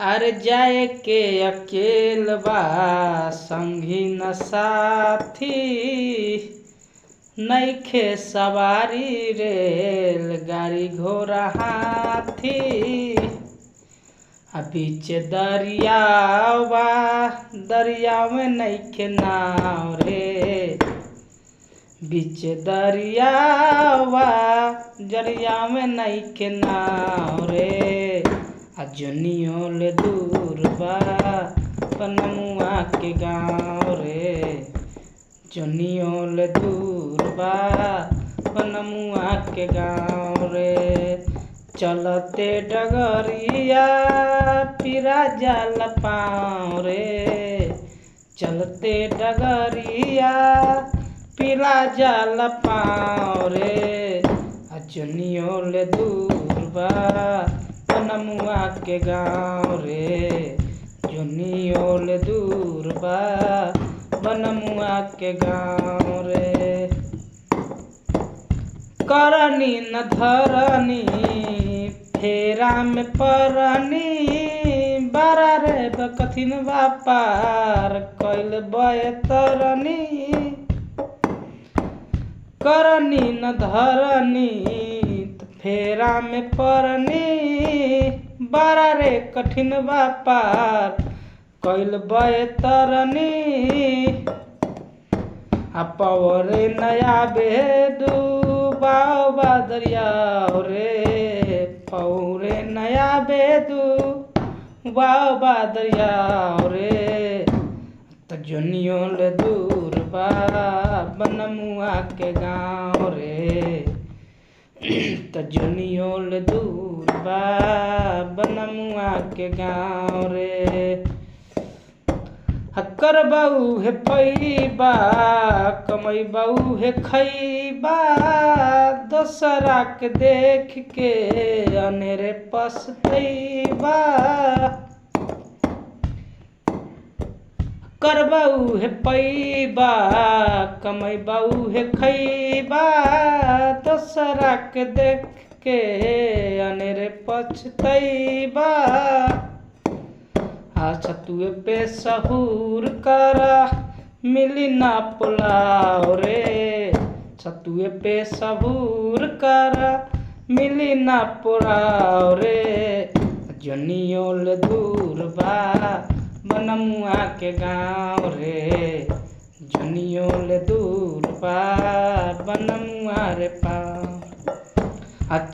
अरे जाए के अकेल बा संगी न साथी, नइखे सवारी रेल गाड़ी घोड़ा हाथी। बीच दरियावा दरिया में नइखे नाव रे, बीच दरियावा दरिया में नइखे नाव रे। जोनियो ले दूर बा पनमुआ के गाँव रे, जोनियो ले दूर बा पनमुआ के गाँव रे। चलते डगरिया पिरा जाल पाँव रे, चलते डगरिया पिरा जाल पाँव रे। जोनियो ले दूर बा पनमुआ के गाँव रे, जोनियो ले दूर बा पनमुआ के गाँव रे। करनी न धरनी फेरा में परनी, बारा रे कठिन व्यापार कैल बयतरनी। करनी न धरनी फेरा में परनी, बारा रे कठिन व्यापार कैल बयतरनी। पवरे नया बेदू बाबा दरियाव रे, पौरे नया बेदू बाबा दरियाव रे। जोनियो ले दूर बा बनमुआ के गाँव रे, जोनियो ले दूर बा बनमुआ के गाँव रे। हक्कर बहू है पैबा कमई बहू है खैबा, दोसरा के देख के अनेरे पछतैबा। कर बहू है पैबा कमई बहू है खैबा, दोसरा के देख के अनेरे पछतैबा। छतुए पे सहूर करा मिली ना पुलाव रे, छतुए पे सहूर करा मिली ना पुलाव रे। जोनियो ले दूर बा बनमुआ के गाँव रे, जोनियो ले दूर बा बनमुआ रे पाँव।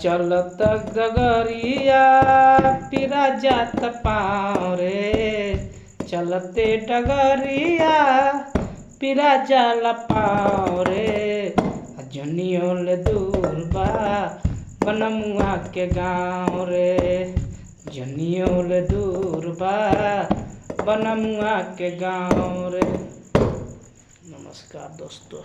चलत डगरिया पिरा जात पाँव रे, चलते डगरिया पिरा जाल पाँव रे। जोनियो ले दूर बा बनमुआ के गाँव रे, जोनियो ले दूर बा बनमुआ के गाँव रे। नमस्कार दोस्तों।